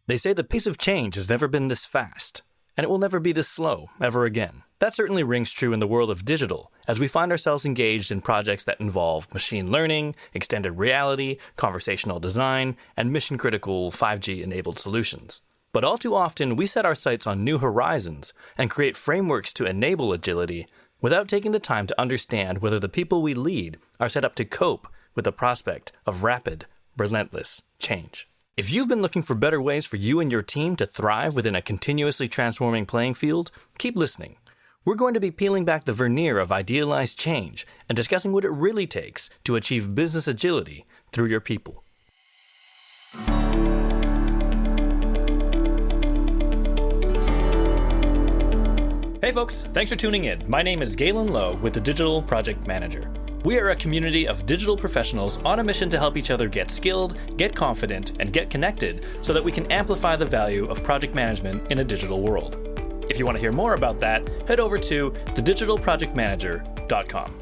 They say the pace of change has never been this fast, and it will never be this slow, ever again. That certainly rings true in the world of digital, as we find ourselves engaged in projects that involve machine learning, extended reality, conversational design, and mission-critical 5G-enabled solutions. But all too often, we set our sights on new horizons and create frameworks to enable agility without taking the time to understand whether the people we lead are set up to cope with the prospect of rapid, relentless change. If you've been looking for better ways for you and your team to thrive within a continuously transforming playing field, keep listening. We're going to be peeling back the veneer of idealized change and discussing what it really takes to achieve business agility through your people. Hey folks, thanks for tuning in. My name is Galen Low with the Digital Project Manager. We are a community of digital professionals on a mission to help each other get skilled, get confident, and get connected so that we can amplify the value of project management in a digital world. If you want to hear more about that, head over to thedigitalprojectmanager.com.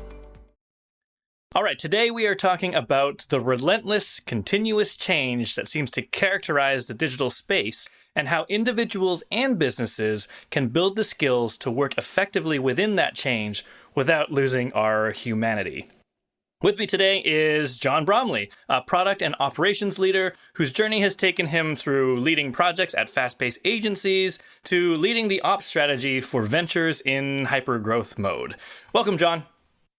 All right, today we are talking about the relentless, continuous change that seems to characterize the digital space and how individuals and businesses can build the skills to work effectively within that change without losing our humanity. With me today is Jon Brombley, a product and operations leader whose journey has taken him through leading projects at fast-paced agencies to leading the ops strategy for ventures in hyper-growth mode. Welcome, Jon.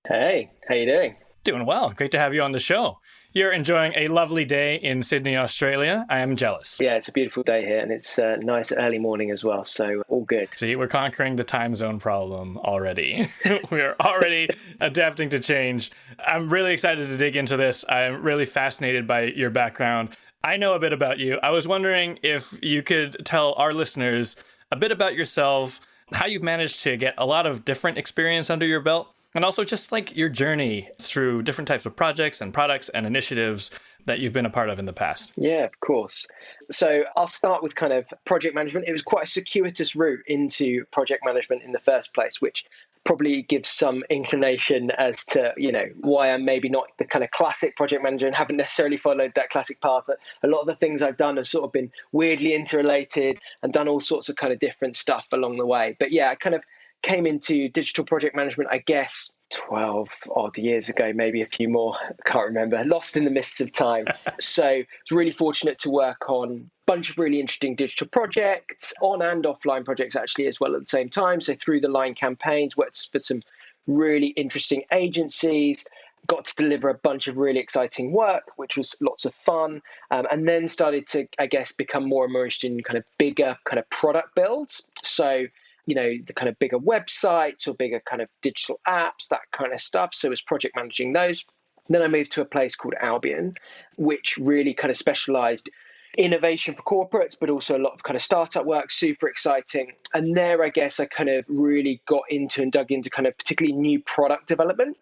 Hey, how you doing? Doing well. Great to have you on the show. You're enjoying a lovely day in Sydney, Australia. I am jealous. Yeah, it's a beautiful day here, and it's a nice early morning as well, so all good. See, we're conquering the time zone problem already. We're already adapting to change. I'm really excited to dig into this. I'm really fascinated by your background. I know a bit about you. I was wondering if you could tell our listeners a bit about yourself, how you've managed to get a lot of different experience under your belt, and also just like your journey through different types of projects and products and initiatives that you've been a part of in the past. Yeah, of course. So I'll start with kind of project management. It was quite a circuitous route into project management in the first place, which probably gives some inclination as to, why I'm maybe not the kind of classic project manager and haven't necessarily followed that classic path. But a lot of the things I've done have sort of been weirdly interrelated and done all sorts of kind of different stuff along the way. But yeah, I kind of came into digital project management, I guess, 12 odd years ago, maybe a few more, I can't remember, lost in the mists of time. So I was really fortunate to work on a bunch of really interesting digital projects, on and offline projects actually as well at the same time. So through the line campaigns, worked for some really interesting agencies, got to deliver a bunch of really exciting work, which was lots of fun, and then started to, I guess, become more immersed in kind of bigger kind of product builds. So the kind of bigger websites or bigger kind of digital apps, that kind of stuff. So I was project managing those. Then I moved to a place called Albion, which really kind of specialized innovation for corporates, but also a lot of kind of startup work, super exciting. And there, I guess, I kind of really got into and dug into kind of particularly new product development.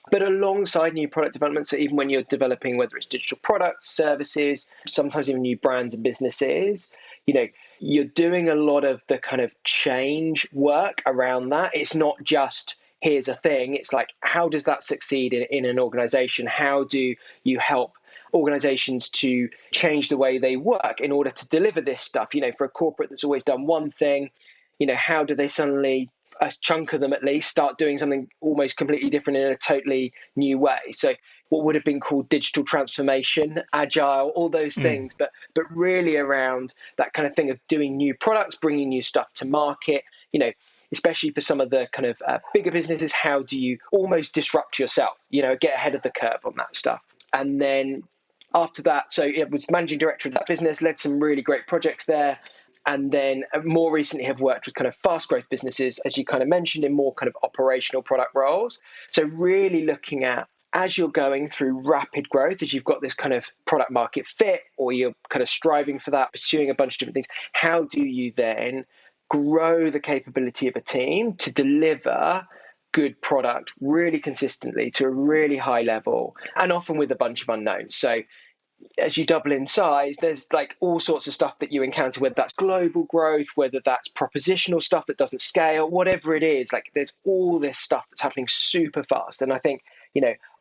But alongside new product development, so even when you're developing, whether it's digital products, services, sometimes even new brands and businesses, you're doing a lot of the kind of change work around that. It's not just, here's a thing. It's like, how does that succeed in an organization? How do you help organizations to change the way they work in order to deliver this stuff? For a corporate that's always done one thing, how do they suddenly, a chunk of them at least, start doing something almost completely different in a totally new way? So what would have been called digital transformation, agile, all those things, but really around that kind of thing of doing new products, bringing new stuff to market, especially for some of the kind of bigger businesses. How do you almost disrupt yourself, get ahead of the curve on that stuff? And then after that, so it was managing director of that business, led some really great projects there. And then more recently have worked with kind of fast growth businesses, as you kind of mentioned, in more kind of operational product roles. So really looking at, as you're going through rapid growth, as you've got this kind of product market fit, or you're kind of striving for that, pursuing a bunch of different things, how do you then grow the capability of a team to deliver good product really consistently to a really high level, and often with a bunch of unknowns? So as you double in size, there's like all sorts of stuff that you encounter, whether that's global growth, whether that's propositional stuff that doesn't scale, whatever it is, like there's all this stuff that's happening super fast. And I think,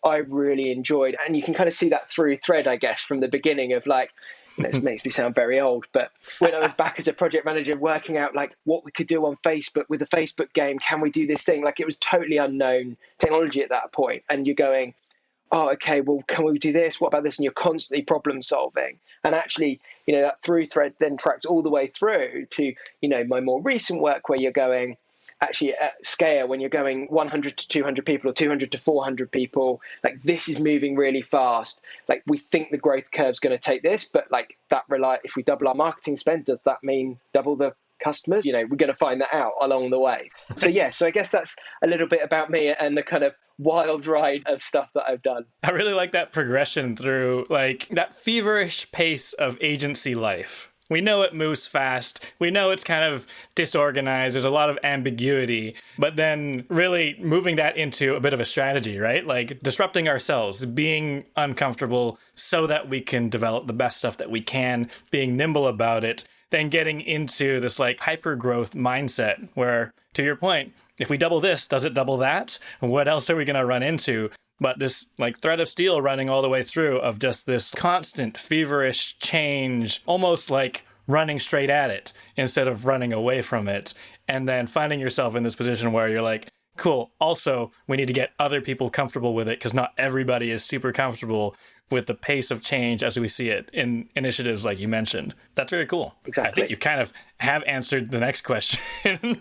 I've really enjoyed, and you can kind of see that through thread, I guess, from the beginning of like, This makes me sound very old, but when I was back as a project manager working out like what we could do on Facebook with a Facebook game, can we do this thing? Like it was totally unknown technology at that point. And you're going, oh, okay, well, can we do this? What about this? And you're constantly problem solving. And actually, that through thread then tracks all the way through to, my more recent work where you're going, actually at scale, when you're going 100 to 200 people or 200 to 400 people, like this is moving really fast. Like we think the growth curve's going to take this, but like if we double our marketing spend, does that mean double the customers? We're going to find that out along the way. So I guess that's a little bit about me and the kind of wild ride of stuff that I've done. I really like that progression through like that feverish pace of agency life. We know it moves fast. We know it's kind of disorganized. There's a lot of ambiguity, but then really moving that into a bit of a strategy, right? Like disrupting ourselves, being uncomfortable so that we can develop the best stuff that we can, being nimble about it, then getting into this like hyper growth mindset where, to your point, if we double this, does it double that? What else are we going to run into? But this like thread of steel running all the way through of just this constant feverish change, almost like running straight at it instead of running away from it. And then finding yourself in this position where you're like, cool, also we need to get other people comfortable with it because not everybody is super comfortable with the pace of change as we see it in initiatives like you mentioned. That's very cool. Exactly. I think you kind of have answered the next question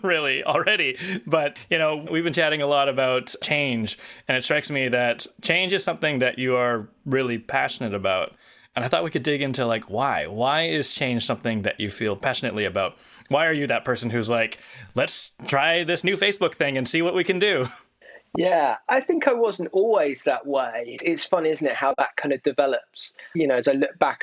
really already. But, we've been chatting a lot about change, and it strikes me that change is something that you are really passionate about. And I thought we could dig into like, why? Why is change something that you feel passionately about? Why are you that person who's like, let's try this new Facebook thing and see what we can do? Yeah, I think I wasn't always that way. It's funny, isn't it, how that kind of develops. As I look back,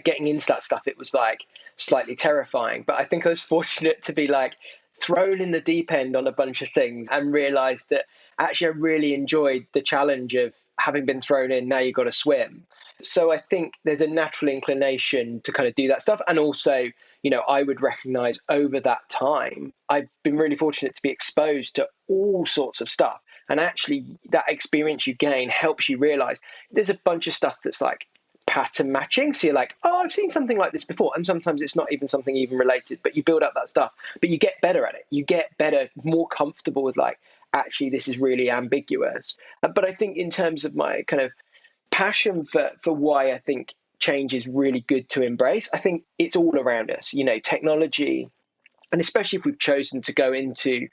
getting into that stuff, it was like slightly terrifying. But I think I was fortunate to be like thrown in the deep end on a bunch of things and realized that actually I really enjoyed the challenge of having been thrown in, now you've got to swim. So I think there's a natural inclination to kind of do that stuff. And also, I would recognize over that time, I've been really fortunate to be exposed to all sorts of stuff. And actually, that experience you gain helps you realize there's a bunch of stuff that's like pattern matching. So you're like, oh, I've seen something like this before. And sometimes it's not even something even related, but you build up that stuff. But you get better at it. You get better, more comfortable with like, actually, this is really ambiguous. But I think in terms of my kind of passion for why I think change is really good to embrace, I think it's all around us, technology. And especially if we've chosen to go into,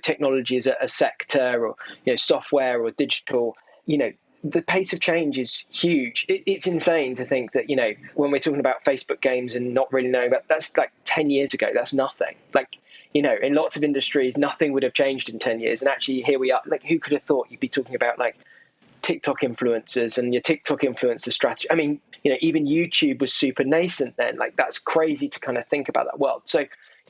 technology as a sector or, software or digital, the pace of change is huge. It's insane to think that, when we're talking about Facebook games and not really knowing about, that's like 10 years ago, that's nothing. Like, in lots of industries, nothing would have changed in 10 years. And actually here we are, like, who could have thought you'd be talking about like TikTok influencers and your TikTok influencer strategy? I mean, even YouTube was super nascent then. Like, that's crazy to kind of think about that world. So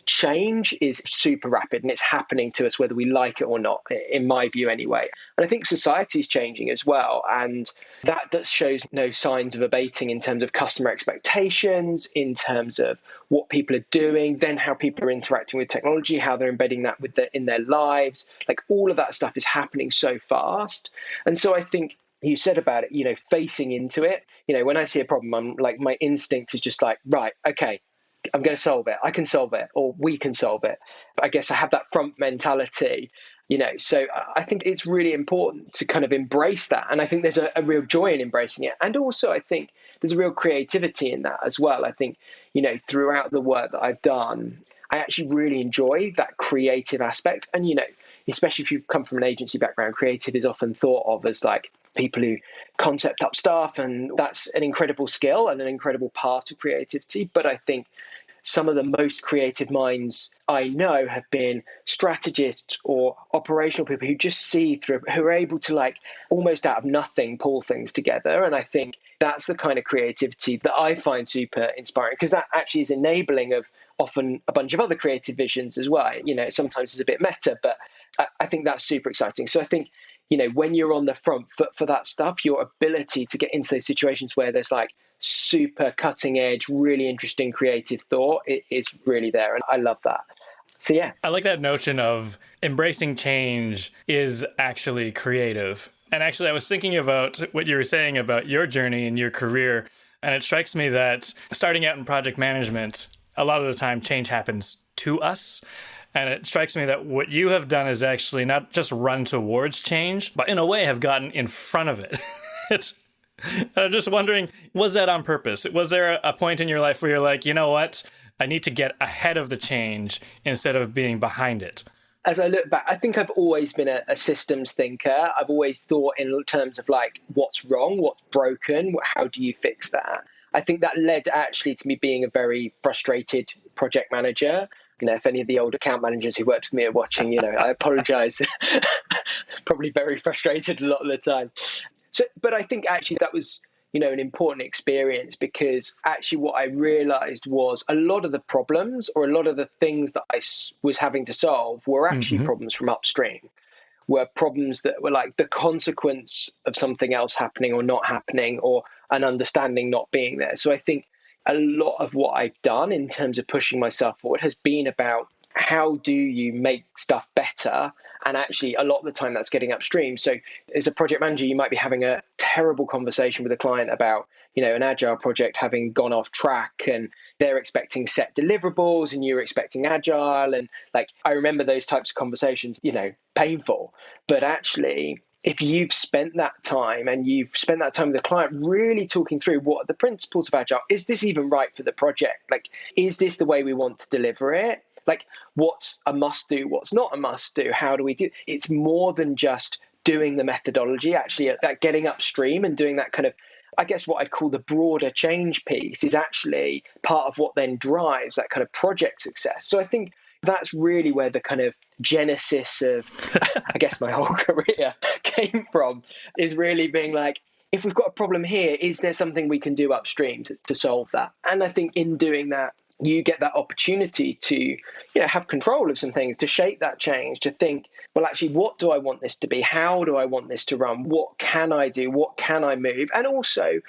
change is super rapid and it's happening to us whether we like it or not, in my view anyway. And I think society is changing as well, and that shows no signs of abating in terms of customer expectations, in terms of what people are doing, then how people are interacting with technology, how they're embedding that in their lives. Like, all of that stuff is happening so fast. And so I think you said about it, facing into it, when I see a problem, I'm like, my instinct is just like, right, okay, I'm going to solve it. I can solve it, or we can solve it. But I guess I have that front mentality, so I think it's really important to kind of embrace that. And I think there's a real joy in embracing it. And also I think there's a real creativity in that as well. I think, throughout the work that I've done, I actually really enjoy that creative aspect. And, especially if you've come from an agency background, creative is often thought of as like people who concept up stuff. And that's an incredible skill and an incredible part of creativity. But I think some of the most creative minds I know have been strategists or operational people who just see through, who are able to like almost out of nothing pull things together. And I think that's the kind of creativity that I find super inspiring, because that actually is enabling of often a bunch of other creative visions as well. Sometimes it's a bit meta, but I think that's super exciting. So I think, when you're on the front foot for that stuff, your ability to get into those situations where there's like super cutting edge, really interesting creative thought is really there. And I love that. So, yeah. I like that notion of embracing change is actually creative. And actually, I was thinking about what you were saying about your journey and your career. And it strikes me that starting out in project management, a lot of the time change happens to us. And it strikes me that what you have done is actually not just run towards change, but in a way have gotten in front of it. I'm just wondering, was that on purpose? Was there a point in your life where you're like, you know what? I need to get ahead of the change instead of being behind it? As I look back, I think I've always been a systems thinker. I've always thought in terms of like, what's wrong, what's broken, how do you fix that? I think that led actually to me being a very frustrated project manager. If any of the old account managers who worked with me are watching, I apologize. Probably very frustrated a lot of the time. So, but I think actually that was, an important experience, because actually what I realized was a lot of the problems or a lot of the things that I was having to solve were actually problems from upstream, were problems that were like the consequence of something else happening or not happening, or an understanding not being there. So I think a lot of what I've done in terms of pushing myself forward has been about how do you make stuff better? And actually, a lot of the time that's getting upstream. So as a project manager, you might be having a terrible conversation with a client about, an agile project having gone off track, and they're expecting set deliverables and you're expecting agile. And I remember those types of conversations, painful. But actually, if you've spent that time and you've spent that time with the client really talking through what are the principles of agile, is this even right for the project? Is this the way we want to deliver it? What's a must do? What's not a must do? How do we do? It's more than just doing the methodology, actually, that getting upstream and doing that kind of, I guess what I'd call the broader change piece is actually part of what then drives that kind of project success. So I think that's really where the kind of genesis of, I guess, my whole career came from, is really being like, if we've got a problem here, is there something we can do upstream to solve that? And I think in doing that, you get that opportunity to, have control of some things, to shape that change, to think, well, actually, what do I want this to be? How do I want this to run? What can I do? What can I move? And also,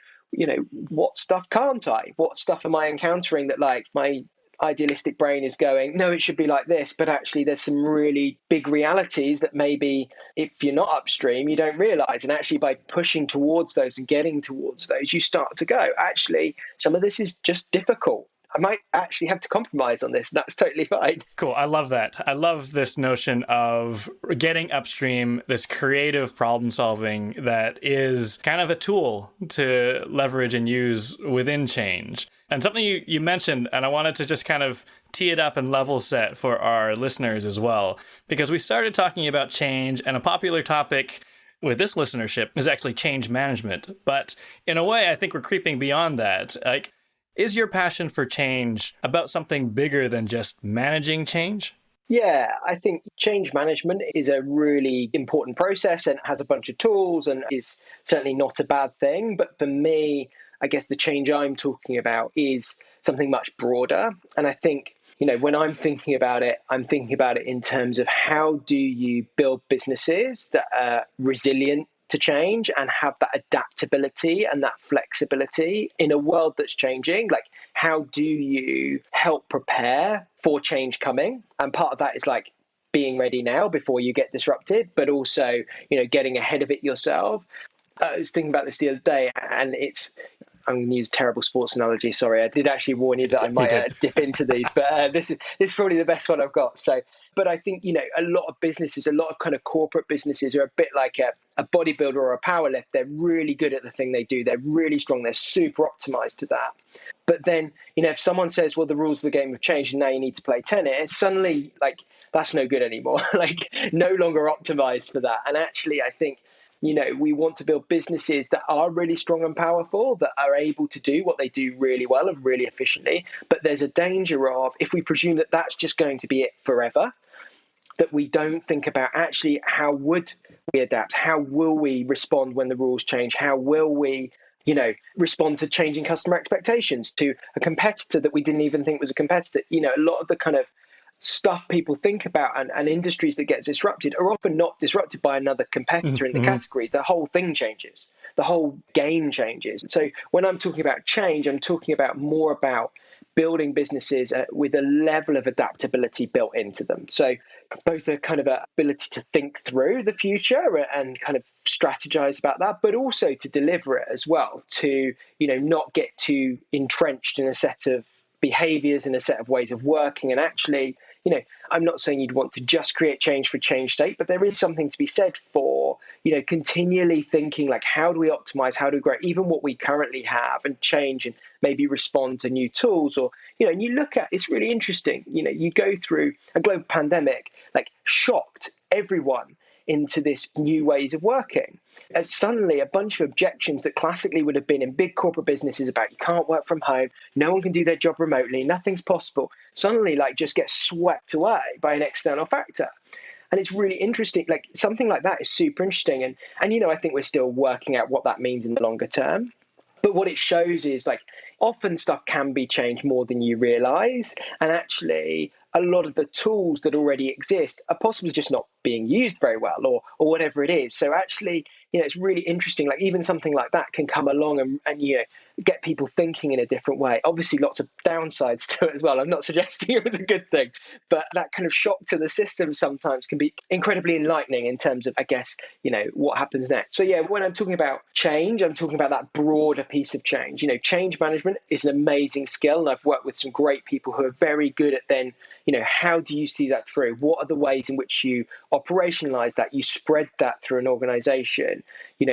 what stuff can't I? What stuff am I encountering that my idealistic brain is going, no, it should be like this, but actually there's some really big realities that maybe if you're not upstream, you don't realize. And actually by pushing towards those and getting towards those, you start to go, actually, some of this is just difficult. I might actually have to compromise on this. That's totally fine. Cool. I love that. I love this notion of getting upstream, this creative problem solving that is kind of a tool to leverage and use within change. And something you mentioned, and I wanted to just kind of tee it up and level set for our listeners as well, because we started talking about change, and a popular topic with this listenership is actually change management. But in a way, I think we're creeping beyond that. Is your passion for change about something bigger than just managing change? Yeah, I think change management is a really important process and has a bunch of tools and is certainly not a bad thing. But for me, I guess the change I'm talking about is something much broader. And I think, when I'm thinking about it in terms of how do you build businesses that are resilient to change and have that adaptability and that flexibility in a world that's changing. How do you help prepare for change coming? And part of that is being ready now before you get disrupted, but also, getting ahead of it yourself. I was thinking about this the other day, and I'm going to use a terrible sports analogy. Sorry, I did actually warn you that I might dip into these, but this is probably the best one I've got. So, but I think, a lot of businesses, a lot of kind of corporate businesses are a bit like a bodybuilder or a powerlifter. They're really good at the thing they do. They're really strong. They're super optimized to that. But then, if someone says, well, the rules of the game have changed and now you need to play tennis, suddenly that's no good anymore. No longer optimized for that. And actually, I think, we want to build businesses that are really strong and powerful, that are able to do what they do really well and really efficiently. But there's a danger of, if we presume that that's just going to be it forever, that we don't think about actually how would we adapt? How will we respond when the rules change? How will we, respond to changing customer expectations, to a competitor that we didn't even think was a competitor? A lot of the kind of stuff people think about and industries that get disrupted are often not disrupted by another competitor in the category. The whole thing changes. The whole game changes. So when I'm talking about change, I'm talking about more about building businesses with a level of adaptability built into them. So both a kind of ability to think through the future and kind of strategize about that, but also to deliver it as well, to, not get too entrenched in a set of behaviors and a set of ways of working. And actually, I'm not saying you'd want to just create change for change's sake, but there is something to be said for, continually thinking like, how do we optimize, how do we grow even what we currently have and change and maybe respond to new tools? Or, and you look at, it's really interesting, you go through a global pandemic, like shocked everyone into this new ways of working. And suddenly a bunch of objections that classically would have been in big corporate businesses about you can't work from home, no one can do their job remotely, nothing's possible, suddenly like just get swept away by an external factor. And it's really interesting, like something like that is super interesting. And I think we're still working out what that means in the longer term. But what it shows is like often stuff can be changed more than you realize. And actually, a lot of the tools that already exist are possibly just not being used very well or whatever it is. So actually, it's really interesting. Like even something like that can come along and get people thinking in a different way. Obviously, lots of downsides to it as well. I'm not suggesting it was a good thing, but that kind of shock to the system sometimes can be incredibly enlightening in terms of, I guess, what happens next. So yeah, when I'm talking about change, I'm talking about that broader piece of change. Change management is an amazing skill. And I've worked with some great people who are very good at then, how do you see that through? What are the ways in which you operationalize that? You spread that through an organization.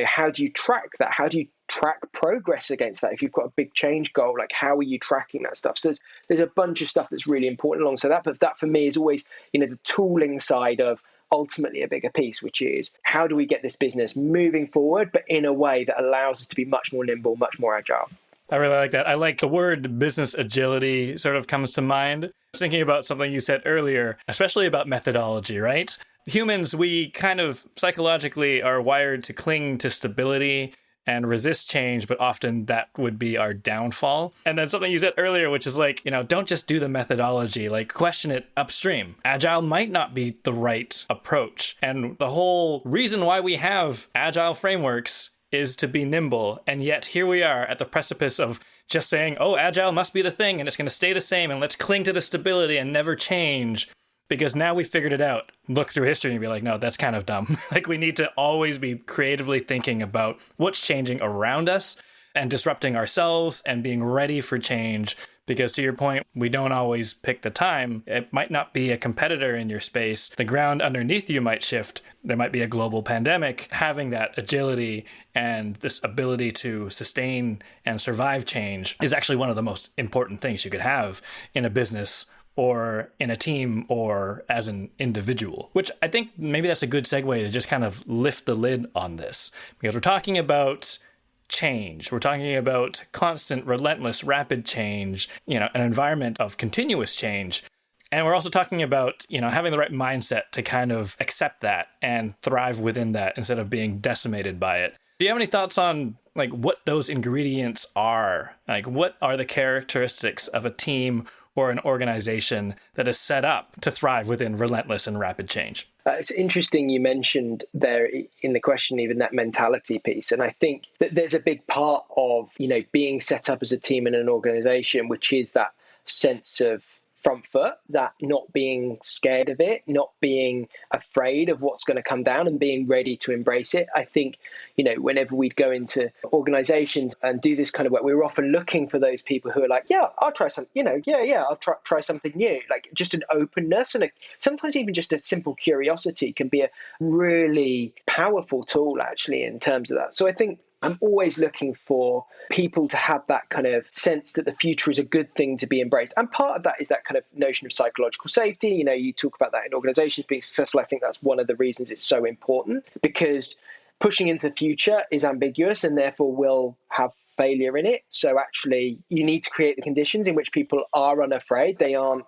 How do you track that? How do you track progress against that? If you've got a big change goal, like how are you tracking that stuff? So there's a bunch of stuff that's really important alongside that. But that for me is always, the tooling side of ultimately a bigger piece, which is how do we get this business moving forward, but in a way that allows us to be much more nimble, much more agile. I really like that. I like the word business agility sort of comes to mind. I was thinking about something you said earlier, especially about methodology, right? Humans, we kind of psychologically are wired to cling to stability and resist change, but often that would be our downfall. And then something you said earlier, which is like, don't just do the methodology, like question it upstream. Agile might not be the right approach. And the whole reason why we have agile frameworks is to be nimble. And yet here we are at the precipice of just saying, oh, agile must be the thing and it's going to stay the same and let's cling to the stability and never change because now we figured it out. Look through history and be like, no, that's kind of dumb. Like we need to always be creatively thinking about what's changing around us and disrupting ourselves and being ready for change. Because to your point, we don't always pick the time. It might not be a competitor in your space. The ground underneath you might shift. There might be a global pandemic. Having that agility and this ability to sustain and survive change is actually one of the most important things you could have in a business or in a team or as an individual, which I think maybe that's a good segue to just kind of lift the lid on this because we're talking about change. We're talking about constant, relentless, rapid change, an environment of continuous change. And we're also talking about, having the right mindset to kind of accept that and thrive within that instead of being decimated by it. Do you have any thoughts on like what those ingredients are? Like what are the characteristics of a team or an organization that is set up to thrive within relentless and rapid change? It's interesting you mentioned there in the question, even that mentality piece. And I think that there's a big part of, being set up as a team in an organization, which is that sense of front foot, that not being scared of it, not being afraid of what's going to come down and being ready to embrace it. I think, whenever we'd go into organizations and do this kind of work, we were often looking for those people who are like, yeah, I'll try something, I'll try something new. Like just an openness and sometimes even just a simple curiosity can be a really powerful tool actually in terms of that. So I think I'm always looking for people to have that kind of sense that the future is a good thing to be embraced. And part of that is that kind of notion of psychological safety. You talk about that in organizations being successful. I think that's one of the reasons it's so important because pushing into the future is ambiguous and therefore will have failure in it. So actually you need to create the conditions in which people are unafraid. They aren't,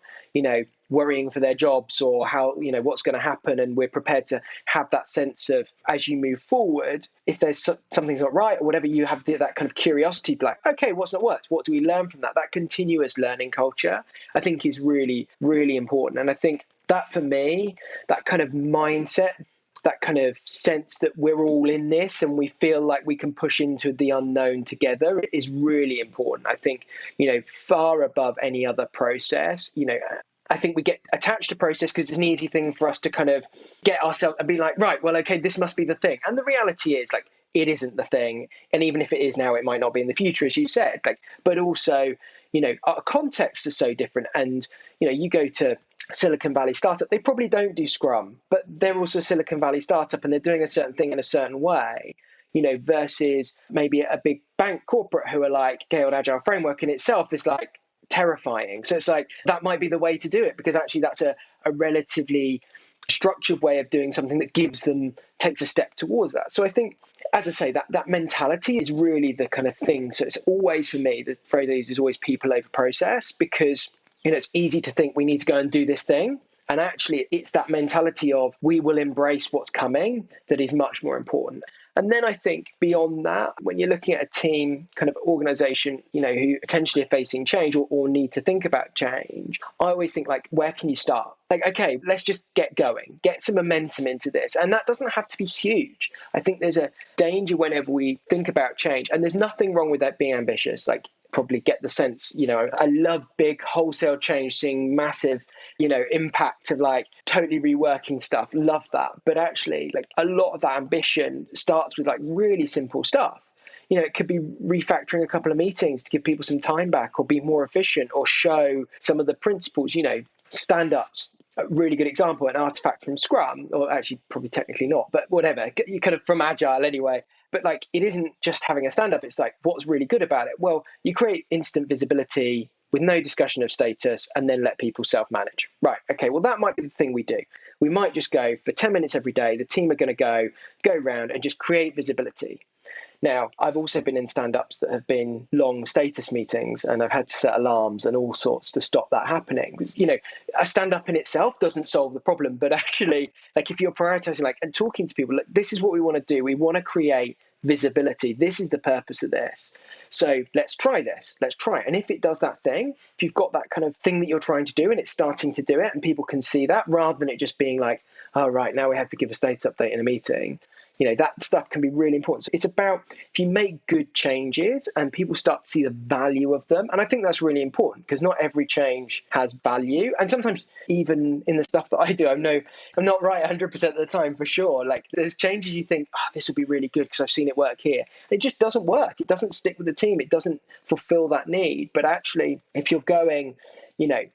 worrying for their jobs or how, what's going to happen. And we're prepared to have that sense of, as you move forward, if there's something's not right or whatever, you have that kind of curiosity, like, okay, what's not worked? What do we learn from that? That continuous learning culture, I think is really, really important. And I think that for me, that kind of mindset that kind of sense that we're all in this and we feel like we can push into the unknown together is really important. I think, far above any other process, I think we get attached to process because it's an easy thing for us to kind of get ourselves and be like, right, well, okay, this must be the thing. And the reality is like, it isn't the thing. And even if it is now, it might not be in the future, as you said, but also, our contexts are so different. And, you go to Silicon Valley startup, they probably don't do Scrum, but they're also a Silicon Valley startup and they're doing a certain thing in a certain way, versus maybe a big bank corporate who are like, Scaled Agile framework in itself is like terrifying. So it's like, that might be the way to do it because actually that's a relatively structured way of doing something that takes a step towards that. So I think, as I say, that mentality is really the kind of thing. So it's always, for me, the phrase I use is always people over process, because it's easy to think we need to go and do this thing. And actually, it's that mentality of we will embrace what's coming that is much more important. And then I think beyond that, when you're looking at a team kind of organization, who potentially are facing change or need to think about change, I always think like, where can you start? Like, okay, let's just get going, get some momentum into this. And that doesn't have to be huge. I think there's a danger whenever we think about change, and there's nothing wrong with that being ambitious. Like, probably get the sense, I love big wholesale change, seeing massive, impact of like totally reworking stuff. Love that. But actually, like a lot of that ambition starts with like really simple stuff. It could be refactoring a couple of meetings to give people some time back or be more efficient or show some of the principles, stand-ups. A really good example, an artifact from Scrum, or actually probably technically not, but whatever, you kind of from Agile anyway. But like, it isn't just having a stand-up. It's like, what's really good about it? Well, you create instant visibility with no discussion of status and then let people self-manage. Right. Okay. Well, that might be the thing we do. We might just go for 10 minutes every day. The team are going to go around and just create visibility. Now, I've also been in stand-ups that have been long status meetings, and I've had to set alarms and all sorts to stop that happening. Because, a stand-up in itself doesn't solve the problem, but actually, like if you're prioritizing and talking to people, this is what we want to do. We want to create visibility. This is the purpose of this. So let's try this. Let's try it. And if it does that thing, if you've got that kind of thing that you're trying to do and it's starting to do it and people can see that, rather than it just being like, oh, right, now we have to give a status update in a meeting, that stuff can be really important. So it's about, if you make good changes and people start to see the value of them. And I think that's really important because not every change has value. And sometimes even in the stuff that I do, I'm not right 100% of the time for sure. Like there's changes you think, this will be really good because I've seen it work here. It just doesn't work. It doesn't stick with the team. It doesn't fulfill that need. But actually, if you're going,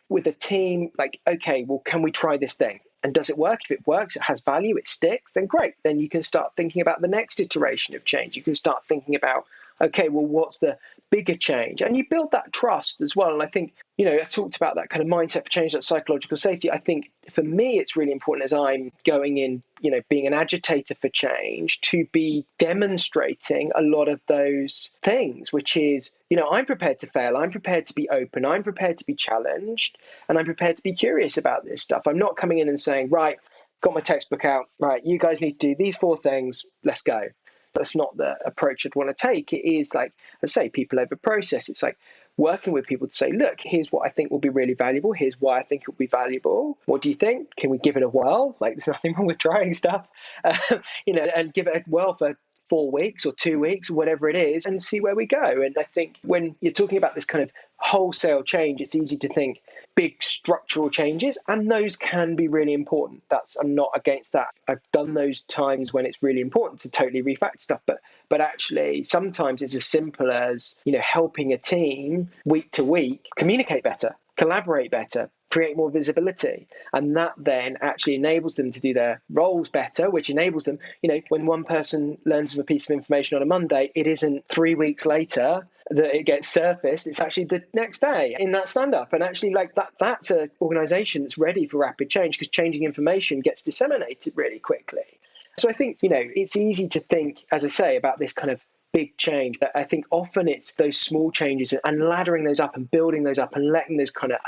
with a team, like, okay, well, can we try this thing? And does it work? If it works, it has value, it sticks, then great. Then you can start thinking about the next iteration of change. You can start thinking about, okay, well, what's the bigger change? And you build that trust as well. And I think, I talked about that kind of mindset for change, that psychological safety. I think for me, it's really important as I'm going in, being an agitator for change, to be demonstrating a lot of those things, which is, I'm prepared to fail. I'm prepared to be open. I'm prepared to be challenged. And I'm prepared to be curious about this stuff. I'm not coming in and saying, right, got my textbook out. Right, you guys need to do these 4 things. Let's go. That's not the approach I'd want to take. It is like, I say, people over process. It's like working with people to say, look, here's what I think will be really valuable. Here's why I think it will be valuable. What do you think? Can we give it a whirl? Like, there's nothing wrong with trying stuff, and give it a whirl for 4 weeks or 2 weeks, whatever it is, and see where we go. And I think when you're talking about this kind of wholesale change, it's easy to think big structural changes, and those can be really important. I'm not against that. I've done those times when it's really important to totally refactor stuff, but actually sometimes it's as simple as, helping a team week to week communicate better, collaborate better, create more visibility. And that then actually enables them to do their roles better, which enables them, when one person learns of a piece of information on a Monday, it isn't 3 weeks later that it gets surfaced. It's actually the next day in that stand-up. And actually that's an organization that's ready for rapid change, because changing information gets disseminated really quickly. So I think, it's easy to think, as I say, about this kind of big change. But I think often it's those small changes and laddering those up and building those up and letting those kind of,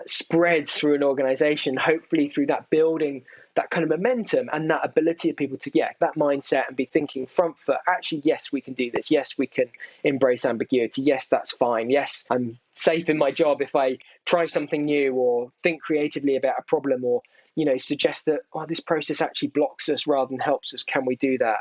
spread through an organization, hopefully through that building that kind of momentum and that ability of people to, that mindset and be thinking front foot, actually, yes, we can do this. Yes, we can embrace ambiguity. Yes, that's fine. Yes, I'm safe in my job if I try something new or think creatively about a problem, or suggest that, this process actually blocks us rather than helps us. Can we do that?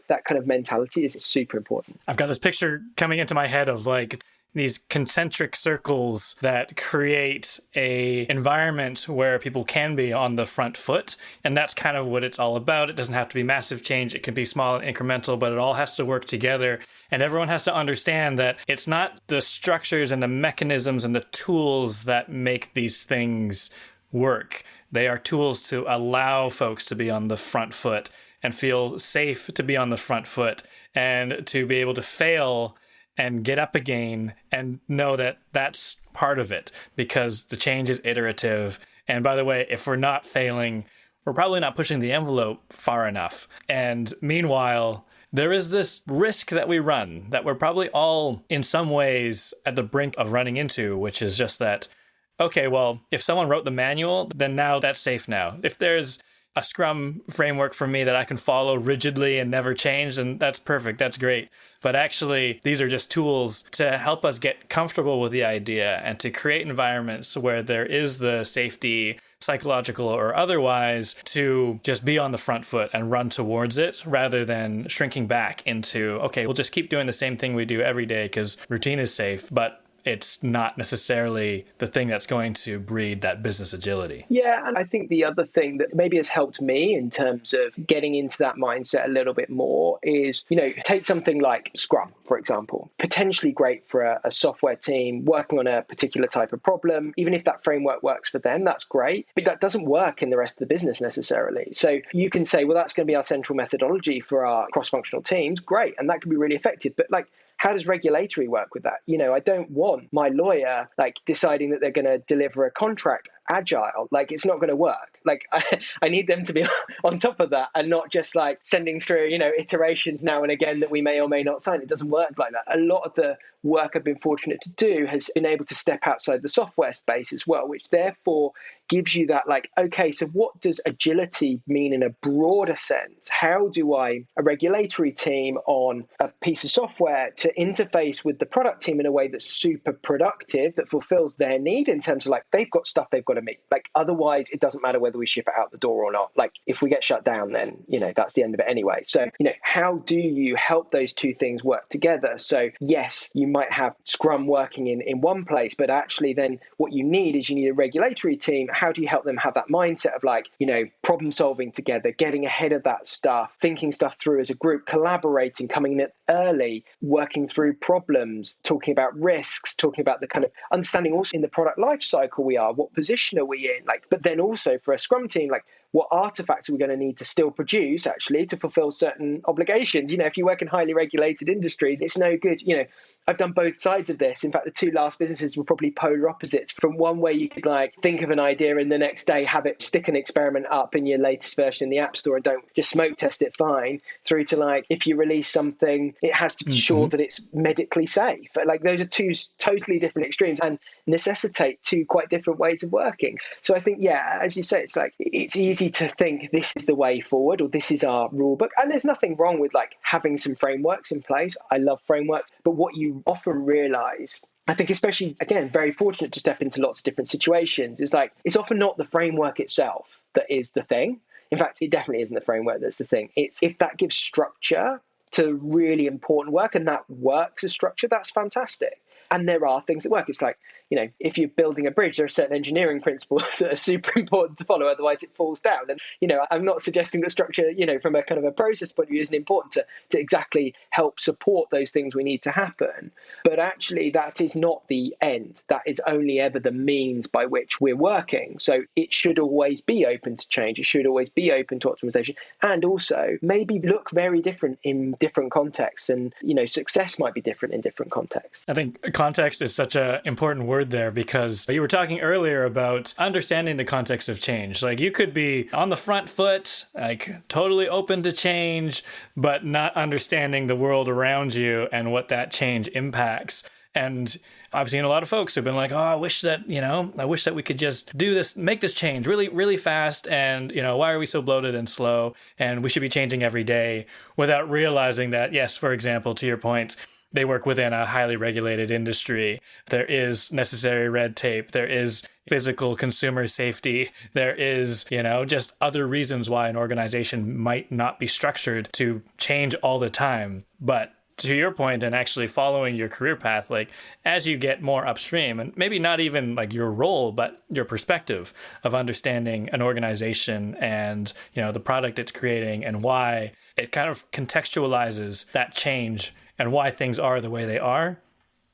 That kind of mentality is super important. I've got this picture coming into my head of like these concentric circles that create a environment where people can be on the front foot. And that's kind of what it's all about. It doesn't have to be massive change. It can be small and incremental, but it all has to work together. And everyone has to understand that it's not the structures and the mechanisms and the tools that make these things work. They are tools to allow folks to be on the front foot and feel safe to be on the front foot and to be able to fail and get up again and know that that's part of it, because the change is iterative. And by the way, if we're not failing, we're probably not pushing the envelope far enough. And meanwhile, there is this risk that we run that we're probably all in some ways at the brink of running into, which is just that, okay, well, if someone wrote the manual, then now that's safe now. If there's a Scrum framework for me that I can follow rigidly and never change, then that's perfect. That's great. But actually, these are just tools to help us get comfortable with the idea and to create environments where there is the safety, psychological or otherwise, to just be on the front foot and run towards it rather than shrinking back into, okay, we'll just keep doing the same thing we do every day because routine is safe, but it's not necessarily the thing that's going to breed that business agility. Yeah, and I think the other thing that maybe has helped me in terms of getting into that mindset a little bit more is, take something like Scrum, for example. Potentially great for a software team working on a particular type of problem. Even if that framework works for them, that's great. But that doesn't work in the rest of the business necessarily. So you can say, well, that's going to be our central methodology for our cross-functional teams. Great. And that can be really effective. But how does regulatory work with that? I don't want my lawyer deciding that they're going to deliver a contract agile. It's not going to work. I need them to be on top of that and not just sending through, iterations now and again that we may or may not sign. It doesn't work like that. A lot of the work I've been fortunate to do has been able to step outside the software space as well, which therefore gives you that okay, so what does agility mean in a broader sense? How do a regulatory team on a piece of software to interface with the product team in a way that's super productive, that fulfills their need in terms of they've got stuff they've got to meet. Otherwise, it doesn't matter whether we ship it out the door or not. If we get shut down, then, that's the end of it anyway. So, how do you help those two things work together? So yes, you might have Scrum working in one place, but actually then what you need is you need a regulatory team. How do you help them have that mindset of problem solving together, getting ahead of that stuff, thinking stuff through as a group, collaborating, coming in early, working through problems, talking about risks, talking about the kind of understanding also in the product life cycle we are, what position are we in, but then also for a Scrum team, what artifacts are we going to need to still produce actually to fulfill certain obligations? If you work in highly regulated industries, it's no good. I've done both sides of this. In fact, the two last businesses were probably polar opposites. From one way you could think of an idea and the next day have it stick an experiment up in your latest version in the App Store and don't just smoke test it fine, through to if you release something, it has to be sure that it's medically safe. Those are two totally different extremes and necessitate two quite different ways of working. So I think, as you say, it's it's easy to think this is the way forward or this is our rule book. And there's nothing wrong with having some frameworks in place. I love frameworks, but what you often realize, I think, especially, again, very fortunate to step into lots of different situations, is it's often not the framework itself that is the thing. In fact, it definitely isn't the framework that's the thing. It's if that gives structure to really important work and that works as structure, that's fantastic. And there are things that work. It's if you're building a bridge, there are certain engineering principles that are super important to follow, otherwise it falls down. And, I'm not suggesting that structure, from a kind of a process point of view, isn't important to exactly help support those things we need to happen. But actually, that is not the end. That is only ever the means by which we're working. So it should always be open to change. It should always be open to optimization, and also maybe look very different in different contexts. And, success might be different in different contexts. I think context is such an important word there, because you were talking earlier about understanding the context of change. You could be on the front foot, totally open to change, but not understanding the world around you and what that change impacts. And I've seen a lot of folks who've been like, oh, I wish that we could just do this, make this change really, really fast. And, why are we so bloated and slow? And we should be changing every day, without realizing that, yes, for example, to your point, they work within a highly regulated industry. There is necessary red tape. There is physical consumer safety. There is, just other reasons why an organization might not be structured to change all the time. But to your point, and actually following your career path, like as you get more upstream, and maybe not even like your role, but your perspective of understanding an organization and, the product it's creating and why it kind of contextualizes that change and why things are the way they are,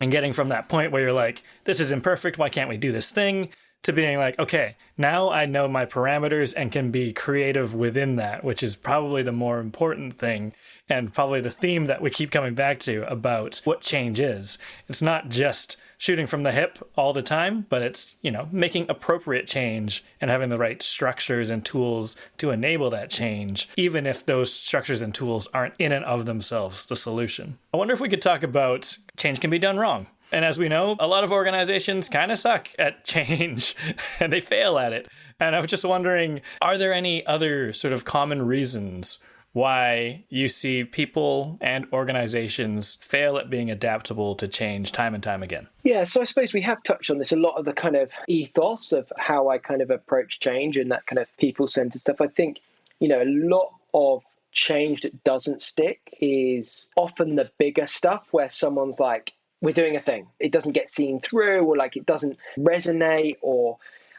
and getting from that point where you're like, this is imperfect, why can't we do this thing, to being like, okay, now I know my parameters and can be creative within that, which is probably the more important thing, and probably the theme that we keep coming back to about what change is. It's not just shooting from the hip all the time, but it's, making appropriate change and having the right structures and tools to enable that change, even if those structures and tools aren't in and of themselves the solution. I wonder if we could talk about change can be done wrong. And as we know, a lot of organizations kind of suck at change and they fail at it. And I was just wondering, are there any other sort of common reasons why you see people and organizations fail at being adaptable to change time and time again? Yeah, so I suppose we have touched on this, a lot of the kind of ethos of how I kind of approach change and that kind of people-centered stuff. I think, a lot of change that doesn't stick is often the bigger stuff where someone's like, we're doing a thing. It doesn't get seen through, or like it doesn't resonate, or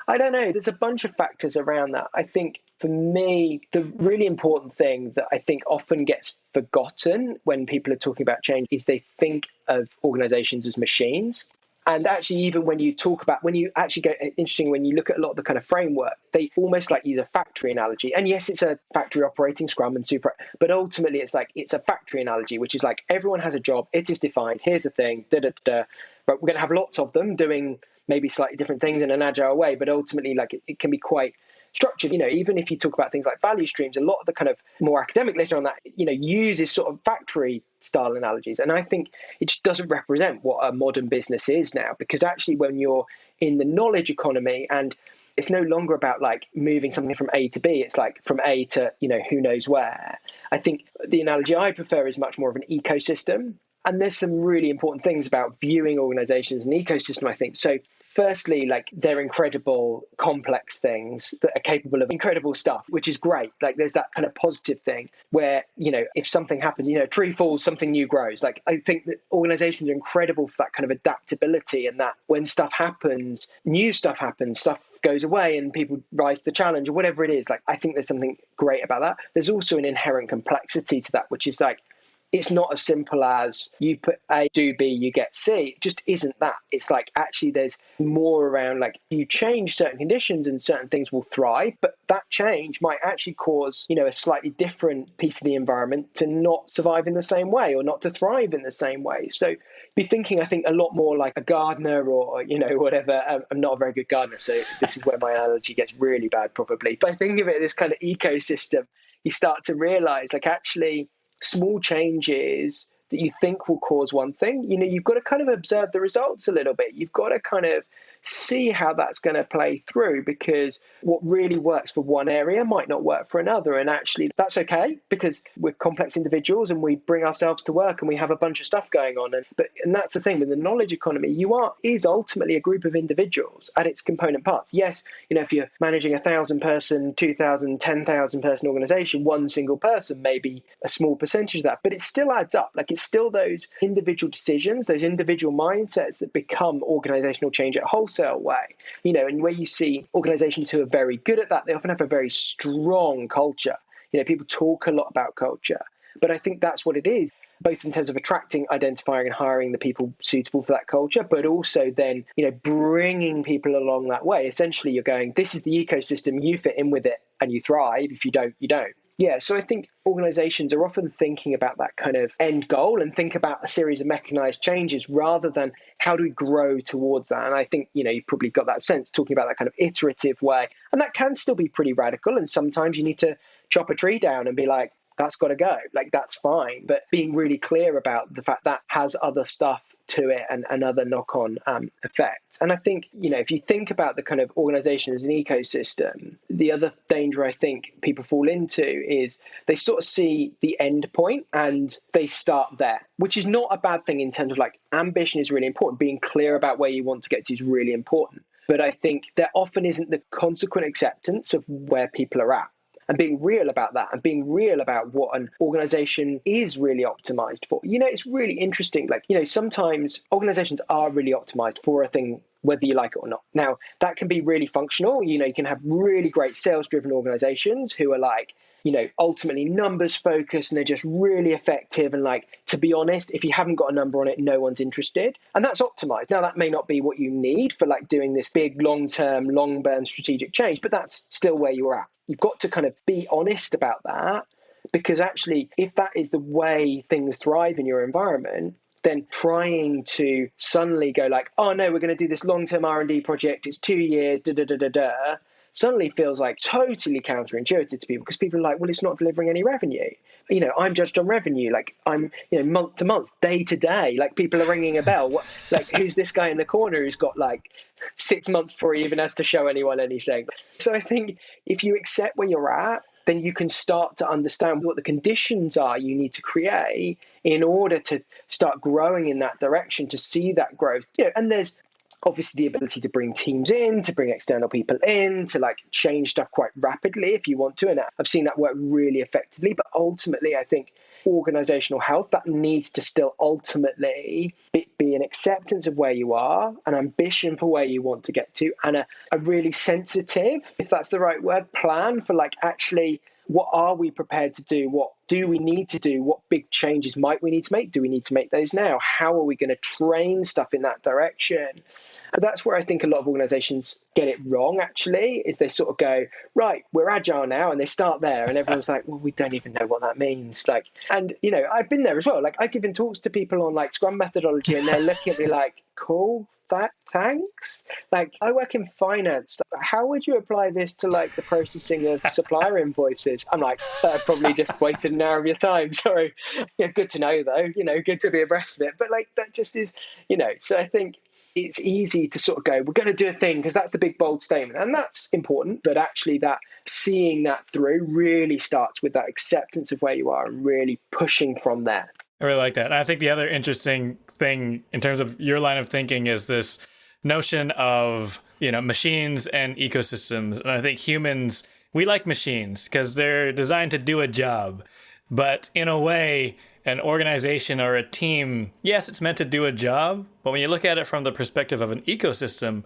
I don't know. There's a bunch of factors around that. I think for me, the really important thing that I think often gets forgotten when people are talking about change is they think of organizations as machines. And actually, even when you interesting, when you look at a lot of the kind of framework, they almost like use a factory analogy. And yes, it's a factory operating Scrum and Super, but ultimately it's a factory analogy, which is like everyone has a job, it is defined, here's the thing, but we're going to have lots of them doing maybe slightly different things in an agile way, but ultimately like it can be quite structured. Even if you talk about things like value streams, a lot of the kind of more academic literature on that, uses sort of factory style analogies. And I think it just doesn't represent what a modern business is now, because actually when you're in the knowledge economy, and it's no longer about like moving something from A to B, it's like from A to, who knows where. I think the analogy I prefer is much more of an ecosystem. And there's some really important things about viewing organizations and ecosystem, I think. So firstly, like they're incredible, complex things that are capable of incredible stuff, which is great. Like there's that kind of positive thing where, if something happens, a tree falls, something new grows. Like I think that organizations are incredible for that kind of adaptability, and that when stuff happens, new stuff happens, stuff goes away and people rise to the challenge or whatever it is. Like I think there's something great about that. There's also an inherent complexity to that, which is like, it's not as simple as you put A, do B, you get C. It just isn't that. It's like actually there's more around like you change certain conditions and certain things will thrive, but that change might actually cause, a slightly different piece of the environment to not survive in the same way or not to thrive in the same way. So be thinking, I think, a lot more like a gardener or, whatever. I'm not a very good gardener, so this is where my analogy gets really bad probably. But I think of it as this kind of ecosystem. You start to realize like actually small changes that you think will cause one thing, you've got to kind of observe the results a little bit. You've got to kind of see how that's going to play through, because what really works for one area might not work for another. And actually that's okay, because we're complex individuals and we bring ourselves to work and we have a bunch of stuff going on. And that's the thing with the knowledge economy, is ultimately a group of individuals at its component parts. Yes, if you're managing 1,000 person, 2,000, 10,000 person organization, one single person may be a small percentage of that, but it still adds up. Like it's still those individual decisions, those individual mindsets that become organizational change at wholesale way, and where you see organizations who are very good at that, they often have a very strong culture. People talk a lot about culture, but I think that's what it is, both in terms of attracting, identifying and hiring the people suitable for that culture, but also then, bringing people along that way. Essentially, you're going, this is the ecosystem, you fit in with it and you thrive. If you don't, you don't. Yeah, so I think organizations are often thinking about that kind of end goal and think about a series of mechanized changes rather than how do we grow towards that. And I think, you've probably got that sense talking about that kind of iterative way. And that can still be pretty radical. And sometimes you need to chop a tree down and be like, that's got to go. Like, that's fine. But being really clear about the fact that has other stuff to it and other knock-on effects. And I think, if you think about the kind of organization as an ecosystem, the other danger I think people fall into is they sort of see the end point and they start there, which is not a bad thing in terms of like ambition is really important. Being clear about where you want to get to is really important. But I think there often isn't the consequent acceptance of where people are at. And being real about that and being real about what an organization is really optimized for. It's really interesting. Like, sometimes organizations are really optimized for a thing, whether you like it or not. Now, that can be really functional. You can have really great sales-driven organizations who are like, ultimately numbers focused and they're just really effective. And like, to be honest, if you haven't got a number on it, no one's interested. And that's optimized. Now, that may not be what you need for like doing this big long-term, long-burn strategic change, but that's still where you're at. You've got to kind of be honest about that, because actually, if that is the way things thrive in your environment, then trying to suddenly go like, oh no, we're going to do this long-term R&D project, it's 2 years, suddenly feels like totally counterintuitive to people, because people are like, well, it's not delivering any revenue. I'm judged on revenue. Like I'm, month to month, day to day, like people are ringing a bell. What, like, who's this guy in the corner who's got like 6 months before he even has to show anyone anything? So I think if you accept where you're at, then you can start to understand what the conditions are you need to create in order to start growing in that direction, to see that growth. And there's obviously the ability to bring teams in, to bring external people in, to like change stuff quite rapidly if you want to. And I've seen that work really effectively. But ultimately, I think organizational health, that needs to still ultimately be an acceptance of where you are, an ambition for where you want to get to, and a really sensitive, if that's the right word, plan for like actually what are we prepared to do? What do we need to do? What big changes might we need to make? Do we need to make those now? How are we going to train stuff in that direction? And that's where I think a lot of organizations get it wrong, actually, is they sort of go, right, we're agile now. And they start there and everyone's like, well, we don't even know what that means. Like, and, I've been there as well. Like I've given talks to people on like Scrum methodology and they're looking at me like, cool, thanks. Like I work in finance. How would you apply this to like the processing of supplier invoices? I'm like, I've probably just wasted an hour of your time. Sorry. Yeah, good to know though, good to be abreast of it. But like that just is, so I think it's easy to sort of go, we're going to do a thing because that's the big bold statement. And that's important. But actually that seeing that through really starts with that acceptance of where you are and really pushing from there. I really like that. And I think the other interesting thing in terms of your line of thinking is this notion of, machines and ecosystems. And I think humans, we like machines because they're designed to do a job. But in a way, an organization or a team, yes, it's meant to do a job. But when you look at it from the perspective of an ecosystem's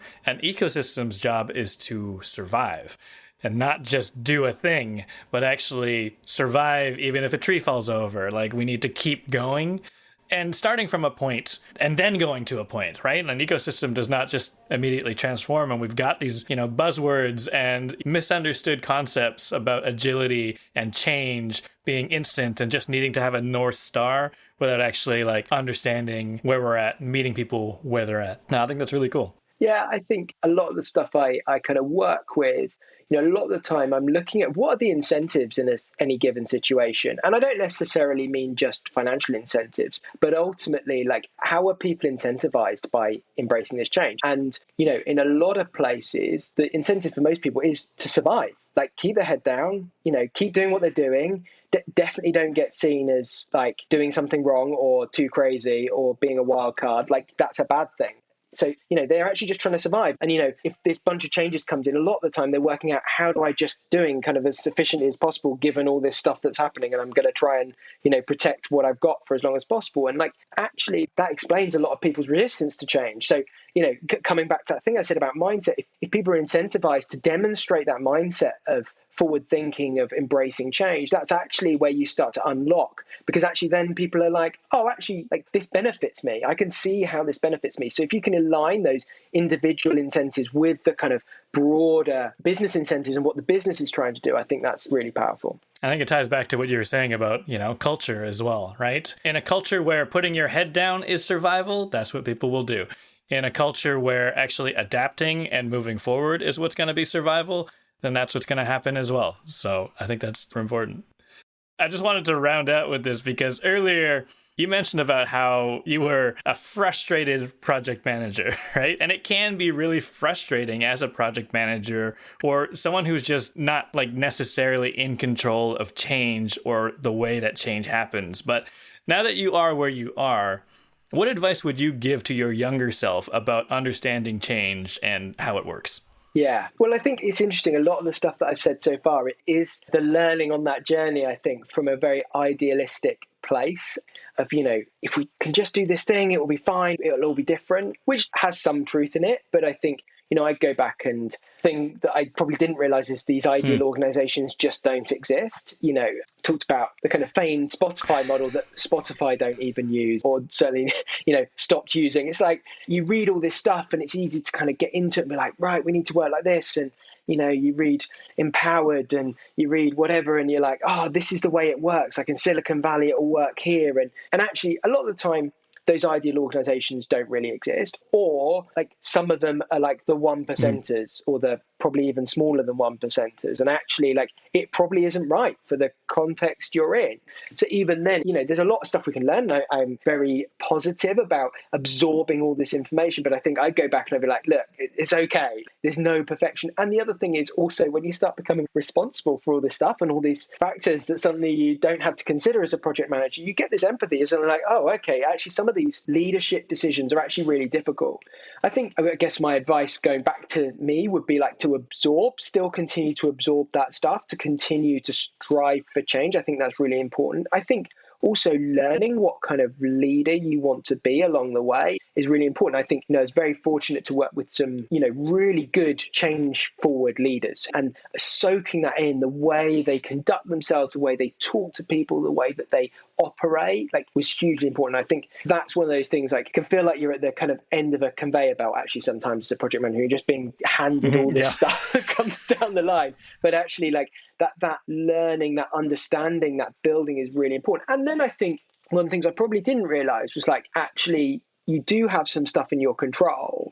job is to survive. And not just do a thing, but actually survive even if a tree falls over. Like, we need to keep going and starting from a point and then going to a point, right? And an ecosystem does not just immediately transform. And we've got these, buzzwords and misunderstood concepts about agility and change being instant and just needing to have a North Star without actually like understanding where we're at and meeting people where they're at. No, I think that's really cool. Yeah, I think a lot of the stuff I kind of work with, a lot of the time I'm looking at what are the incentives in any given situation. And I don't necessarily mean just financial incentives, but ultimately, like, how are people incentivized by embracing this change? And, in a lot of places, the incentive for most people is to survive. Like, keep their head down, keep doing what they're doing. Definitely don't get seen as like doing something wrong or too crazy or being a wild card. Like, that's a bad thing. So, they're actually just trying to survive. And, if this bunch of changes comes in, a lot of the time they're working out how do I just doing kind of as sufficiently as possible, given all this stuff that's happening. And I'm going to try and, protect what I've got for as long as possible. And like, actually, that explains a lot of people's resistance to change. So, coming back to that thing I said about mindset, if people are incentivized to demonstrate that mindset of forward thinking, of embracing change, that's actually where you start to unlock, because actually then people are like, oh, actually, like, this benefits me. I can see how this benefits me. So if you can align those individual incentives with the kind of broader business incentives and what the business is trying to do, I think that's really powerful. I think it ties back to what you were saying about, culture as well, right? In a culture where putting your head down is survival, that's what people will do. In a culture where actually adapting and moving forward is what's going to be survival, then that's what's going to happen as well. So I think that's important. I just wanted to round out with this because earlier you mentioned about how you were a frustrated project manager, right? And it can be really frustrating as a project manager or someone who's just not like necessarily in control of change or the way that change happens. But now that you are where you are, what advice would you give to your younger self about understanding change and how it works? Yeah. Well, I think it's interesting. A lot of the stuff that I've said so far, it is the learning on that journey, I think, from a very idealistic place of, if we can just do this thing, it will be fine. It'll all be different, which has some truth in it. But I think, I'd go back and think that I probably didn't realize is these ideal organizations just don't exist. Talked about the kind of famed Spotify model that Spotify don't even use, or certainly, stopped using. It's like you read all this stuff and it's easy to kind of get into it and be like, right, we need to work like this. And, you read Empowered and you read whatever and you're like, oh, this is the way it works. Like in Silicon Valley, it will work here. And actually, a lot of the time, those ideal organizations don't really exist, or like some of them are like the 1%ers or the probably even smaller than 1%ers. And actually, like, it probably isn't right for the context you're in. So even then, there's a lot of stuff we can learn. I'm very positive about absorbing all this information, but I think I'd go back and I'd be like, look, it's okay. There's no perfection. And the other thing is also when you start becoming responsible for all this stuff and all these factors that suddenly you don't have to consider as a project manager, you get this empathy. It's like, oh, okay, actually some of these leadership decisions are actually really difficult. I guess my advice going back to me would be like to still continue to absorb that stuff, to continue to strive for change. I think that's really important. I think also learning what kind of leader you want to be along the way is really important. I think, I was very fortunate to work with some, really good change forward leaders, and soaking that in, the way they conduct themselves, the way they talk to people, the way that they operate, like, was hugely important. I think that's one of those things, like, it can feel like you're at the kind of end of a conveyor belt, actually, sometimes as a project manager, you're just being handed all this stuff that comes down the line. But actually, like, that learning, that understanding, that building is really important. And then I think one of the things I probably didn't realize was, like, actually, you do have some stuff in your control.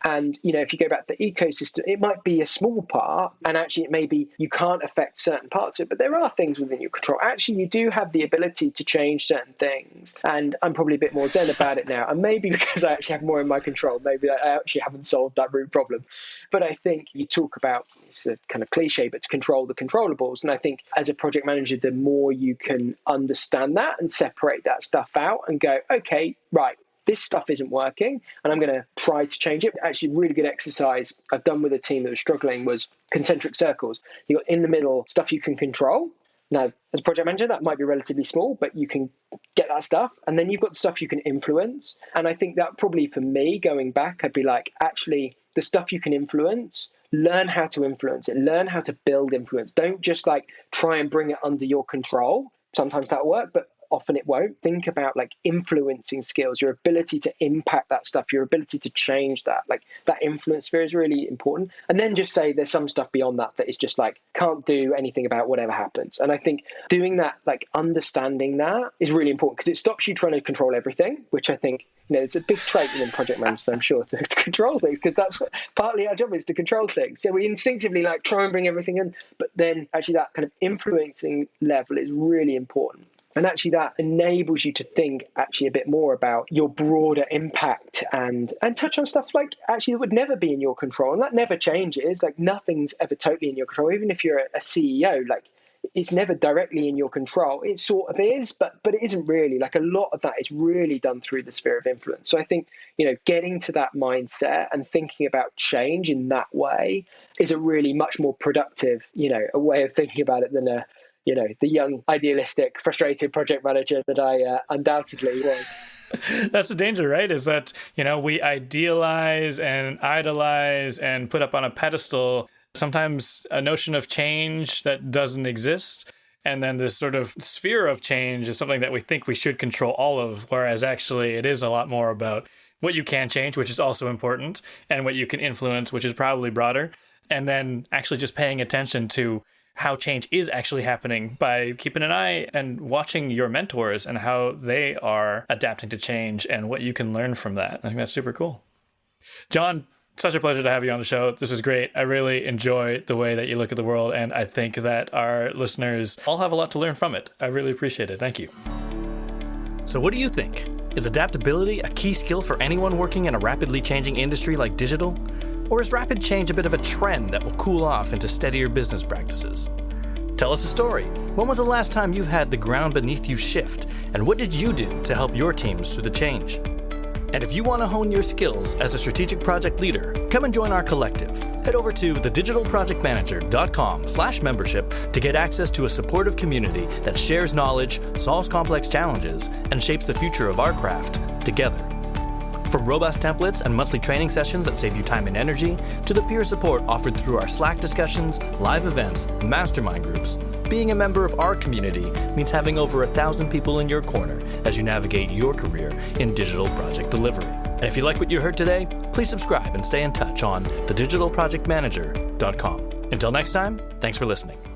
And, if you go back to the ecosystem, it might be a small part, and actually it may be you can't affect certain parts of it, but there are things within your control. Actually, you do have the ability to change certain things. And I'm probably a bit more zen about it now. And maybe because I actually have more in my control, maybe I actually haven't solved that root problem. But I think you talk about, it's a kind of cliche, but to control the controllables. And I think as a project manager, the more you can understand that and separate that stuff out and go, okay, right, this stuff isn't working and I'm going to try to change it. Actually, really good exercise I've done with a team that was struggling was concentric circles. You got in the middle stuff you can control. Now, as a project manager, that might be relatively small, but you can get that stuff. And then you've got the stuff you can influence. And I think that probably for me, going back, I'd be like, actually, the stuff you can influence, learn how to influence it, learn how to build influence. Don't just like try and bring it under your control. Sometimes that'll work, but often it won't. Think about like influencing skills, your ability to impact that stuff, your ability to change that. Like that influence sphere is really important. And then just say there's some stuff beyond that that is just like can't do anything about whatever happens. And I think doing that, like understanding that is really important because it stops you trying to control everything, which I think, it's a big trait within project managers, I'm sure, to control things, because that's what, partly our job is to control things. So we instinctively like try and bring everything in, but then actually that kind of influencing level is really important. And actually that enables you to think actually a bit more about your broader impact and touch on stuff like actually that would never be in your control. And that never changes. Like nothing's ever totally in your control. Even if you're a CEO, like it's never directly in your control. It sort of is, but it isn't really. Like a lot of that is really done through the sphere of influence. So I think, getting to that mindset and thinking about change in that way is a really much more productive, a way of thinking about it than the young, idealistic, frustrated project manager that I undoubtedly was. That's the danger, right? Is that, we idealize and idolize and put up on a pedestal sometimes a notion of change that doesn't exist. And then this sort of sphere of change is something that we think we should control all of, whereas actually it is a lot more about what you can change, which is also important, and what you can influence, which is probably broader. And then actually just paying attention to how change is actually happening by keeping an eye and watching your mentors and how they are adapting to change and what you can learn from that. I think that's super cool. Jon, Such a pleasure to have you on the show. This is great. I really enjoy the way that you look at the world, and I think that our listeners all have a lot to learn from it. I really appreciate it. Thank you. So what do you think? Is adaptability a key skill for anyone working in a rapidly changing industry like digital? Or is rapid change a bit of a trend that will cool off into steadier business practices? Tell us a story. When was the last time you've had the ground beneath you shift? And what did you do to help your teams through the change? And if you want to hone your skills as a strategic project leader, come and join our collective. Head over to thedigitalprojectmanager.com/membership to get access to a supportive community that shares knowledge, solves complex challenges, and shapes the future of our craft together. From robust templates and monthly training sessions that save you time and energy, to the peer support offered through our Slack discussions, live events, and mastermind groups, being a member of our community means having over 1,000 people in your corner as you navigate your career in digital project delivery. And if you like what you heard today, please subscribe and stay in touch on thedigitalprojectmanager.com. Until next time, thanks for listening.